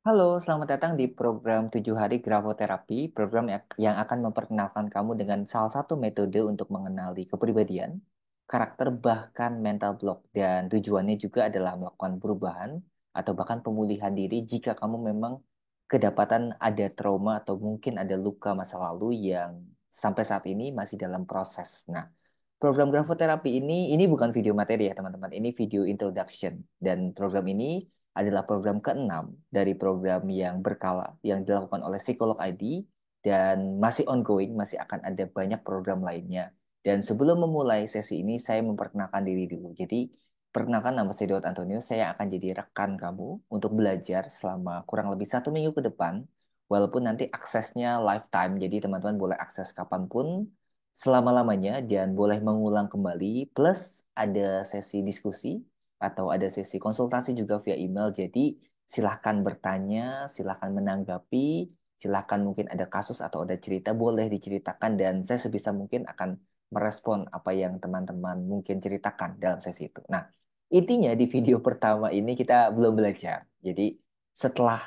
Halo, selamat datang di program 7 hari Gravoterapi, program yang akan memperkenalkan kamu dengan salah satu metode untuk mengenali kepribadian, karakter, bahkan mental block. Dan tujuannya juga adalah melakukan perubahan atau bahkan pemulihan diri jika kamu memang kedapatan ada trauma atau mungkin ada luka masa lalu yang sampai saat ini masih dalam proses. Nah, program Gravoterapi ini bukan video materi ya teman-teman, ini video introduction. Dan program ini adalah program keenam dari program yang berkala yang dilakukan oleh Psikolog ID dan masih ongoing, masih akan ada banyak program lainnya. Dan sebelum memulai sesi ini, saya memperkenalkan diri dulu. Jadi, perkenalkan nama saya Daud Antonius, saya akan jadi rekan kamu untuk belajar selama kurang lebih 1 minggu ke depan, walaupun nanti aksesnya lifetime, jadi teman-teman boleh akses kapanpun, selama-lamanya, dan boleh mengulang kembali, plus ada sesi diskusi atau ada sesi konsultasi juga via email. Jadi silahkan bertanya, silahkan menanggapi, silahkan mungkin ada kasus atau ada cerita boleh diceritakan dan saya sebisa mungkin akan merespon apa yang teman-teman mungkin ceritakan dalam sesi itu. Nah, intinya di video pertama ini kita belum belajar. Jadi setelah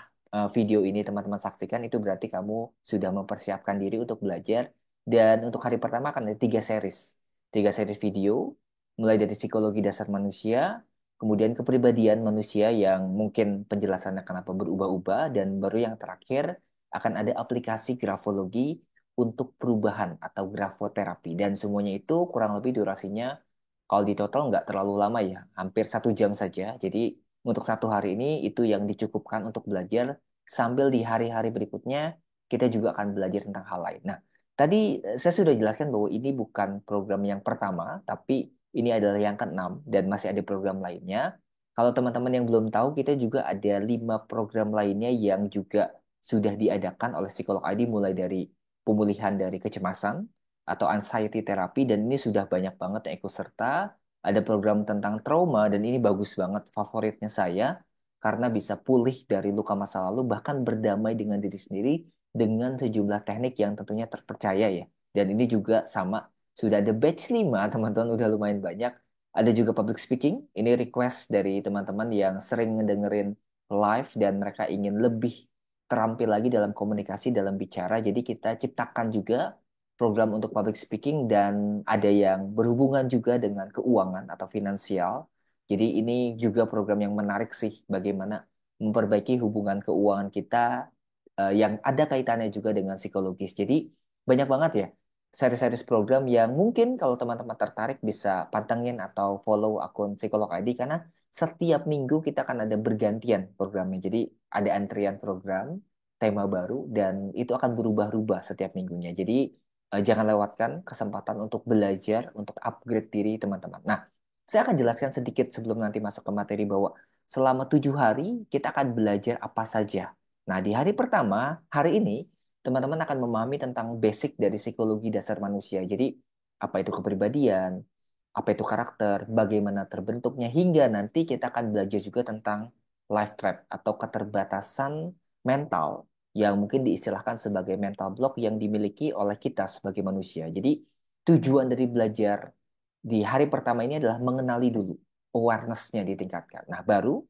video ini teman-teman saksikan itu berarti kamu sudah mempersiapkan diri untuk belajar dan untuk hari pertama akan ada 3 series. 3 series video mulai dari psikologi dasar manusia, kemudian kepribadian manusia yang mungkin penjelasannya kenapa berubah-ubah, dan baru yang terakhir akan ada aplikasi grafologi untuk perubahan atau grafoterapi. Dan semuanya itu kurang lebih durasinya kalau di total nggak terlalu lama ya, hampir 1 jam saja. Jadi untuk 1 hari ini itu yang dicukupkan untuk belajar sambil di hari-hari berikutnya kita juga akan belajar tentang hal lain. Nah, tadi saya sudah jelaskan bahwa ini bukan program yang pertama, tapi ini adalah yang keenam dan masih ada program lainnya. Kalau teman-teman yang belum tahu, kita juga ada 5 program lainnya yang juga sudah diadakan oleh Psikolog ID mulai dari pemulihan dari kecemasan atau anxiety therapy dan ini sudah banyak banget yang ikut serta. Ada program tentang trauma dan ini bagus banget favoritnya saya karena bisa pulih dari luka masa lalu bahkan berdamai dengan diri sendiri dengan sejumlah teknik yang tentunya terpercaya ya. Dan ini juga sama sudah ada batch 5, teman-teman udah lumayan banyak. Ada juga public speaking. Ini request dari teman-teman yang sering ngedengerin live dan mereka ingin lebih terampil lagi dalam komunikasi, dalam bicara. Jadi kita ciptakan juga program untuk public speaking dan ada yang berhubungan juga dengan keuangan atau finansial. Jadi ini juga program yang menarik sih bagaimana memperbaiki hubungan keuangan kita yang ada kaitannya juga dengan psikologis. Jadi banyak banget ya seri-seri program yang mungkin kalau teman-teman tertarik bisa pantengin atau follow akun Psikolog ID karena setiap minggu kita akan ada bergantian programnya. Jadi ada antrian program, tema baru, dan itu akan berubah-ubah setiap minggunya. Jadi jangan lewatkan kesempatan untuk belajar, untuk upgrade diri teman-teman. Nah, saya akan jelaskan sedikit sebelum nanti masuk ke materi bahwa selama 7 hari kita akan belajar apa saja. Nah, di hari pertama, hari ini, teman-teman akan memahami tentang basic dari psikologi dasar manusia. Jadi, apa itu kepribadian, apa itu karakter, bagaimana terbentuknya, hingga nanti kita akan belajar juga tentang life trap atau keterbatasan mental yang mungkin diistilahkan sebagai mental block yang dimiliki oleh kita sebagai manusia. Jadi, tujuan dari belajar di hari pertama ini adalah mengenali dulu, awareness-nya ditingkatkan. Nah, baru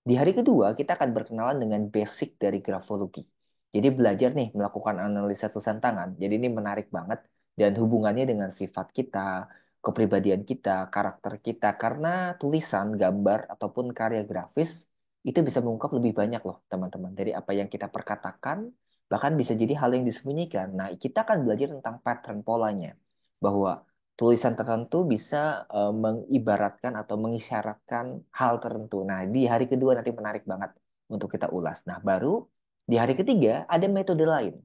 di hari kedua, kita akan berkenalan dengan basic dari grafologi. Jadi belajar nih melakukan analisa tulisan tangan. Jadi ini menarik banget dan hubungannya dengan sifat kita, kepribadian kita, karakter kita. Karena tulisan, gambar, ataupun karya grafis itu bisa mengungkap lebih banyak loh teman-teman. Dari apa yang kita perkatakan, bahkan bisa jadi hal yang disembunyikan. Nah, kita akan belajar tentang pattern polanya. Bahwa tulisan tertentu bisa mengibaratkan atau mengisyaratkan hal tertentu. Nah, di hari kedua nanti menarik banget untuk kita ulas. Nah, baru di hari ketiga ada metode lain.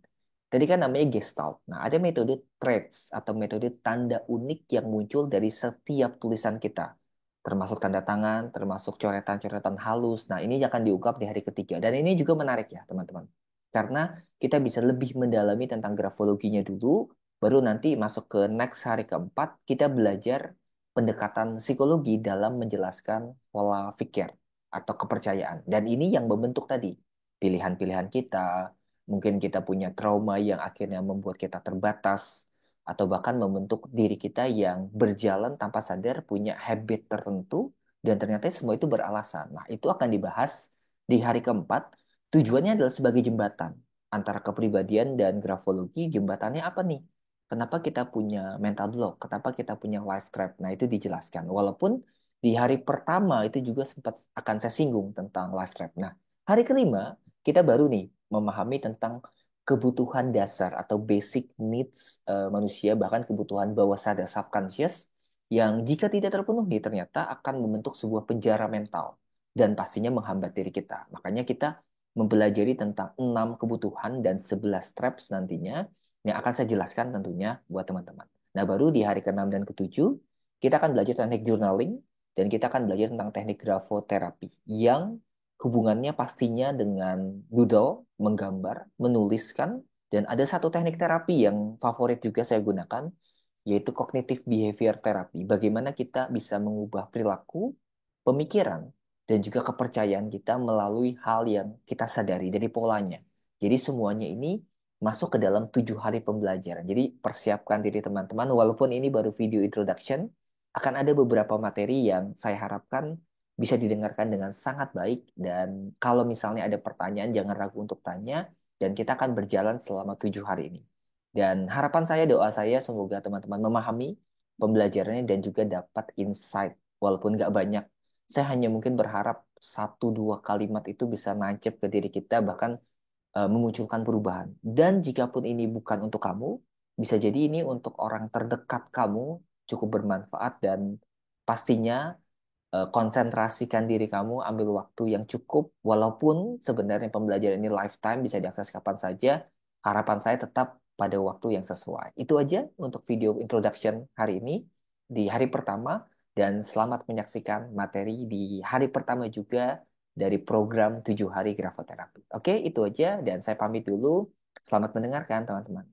Tadi kan namanya Gestalt. Nah, ada metode traits atau metode tanda unik yang muncul dari setiap tulisan kita. Termasuk tanda tangan, termasuk coretan-coretan halus. Nah, ini akan diungkap di hari ketiga. Dan ini juga menarik ya, teman-teman. Karena kita bisa lebih mendalami tentang grafologinya dulu, baru nanti masuk ke next hari keempat, kita belajar pendekatan psikologi dalam menjelaskan pola pikir atau kepercayaan. Dan ini yang membentuk tadi pilihan-pilihan kita. Mungkin kita punya trauma yang akhirnya membuat kita terbatas, atau bahkan membentuk diri kita yang berjalan tanpa sadar punya habit tertentu, dan ternyata semua itu beralasan. Nah, itu akan dibahas di hari keempat. Tujuannya adalah sebagai jembatan antara kepribadian dan grafologi. Jembatannya apa nih? Kenapa kita punya mental block? Kenapa kita punya life trap? Nah, itu dijelaskan. Walaupun di hari pertama itu juga sempat akan saya singgung tentang life trap. Nah, hari kelima kita baru nih memahami tentang kebutuhan dasar atau basic needs manusia, bahkan kebutuhan bawah sadar subconscious yang jika tidak terpenuhi ternyata akan membentuk sebuah penjara mental dan pastinya menghambat diri kita. Makanya kita mempelajari tentang 6 kebutuhan dan 11 traps nantinya yang akan saya jelaskan tentunya buat teman-teman. Nah, baru di hari ke-6 dan ke-7, kita akan belajar teknik journaling dan kita akan belajar tentang teknik grafoterapi yang hubungannya pastinya dengan doodle, menggambar, menuliskan, dan ada satu teknik terapi yang favorit juga saya gunakan, yaitu cognitive behavior therapy. Bagaimana kita bisa mengubah perilaku, pemikiran, dan juga kepercayaan kita melalui hal yang kita sadari dari polanya. Jadi semuanya ini masuk ke dalam 7 hari pembelajaran. Jadi persiapkan diri teman-teman, walaupun ini baru video introduction, akan ada beberapa materi yang saya harapkan bisa didengarkan dengan sangat baik. Dan kalau misalnya ada pertanyaan, jangan ragu untuk tanya. Dan kita akan berjalan selama 7 hari ini. Dan harapan saya, doa saya, semoga teman-teman memahami pembelajarannya dan juga dapat insight. Walaupun nggak banyak, saya hanya mungkin berharap satu dua kalimat itu bisa nancep ke diri kita, bahkan memunculkan perubahan. Dan jikapun ini bukan untuk kamu, bisa jadi ini untuk orang terdekat kamu, cukup bermanfaat dan pastinya konsentrasikan diri kamu, ambil waktu yang cukup, walaupun sebenarnya pembelajaran ini lifetime, bisa diakses kapan saja, harapan saya tetap pada waktu yang sesuai. Itu aja untuk video introduction hari ini, di hari pertama, dan selamat menyaksikan materi di hari pertama juga dari program 7 hari grafoterapi. Oke, itu aja, dan saya pamit dulu. Selamat mendengarkan, teman-teman.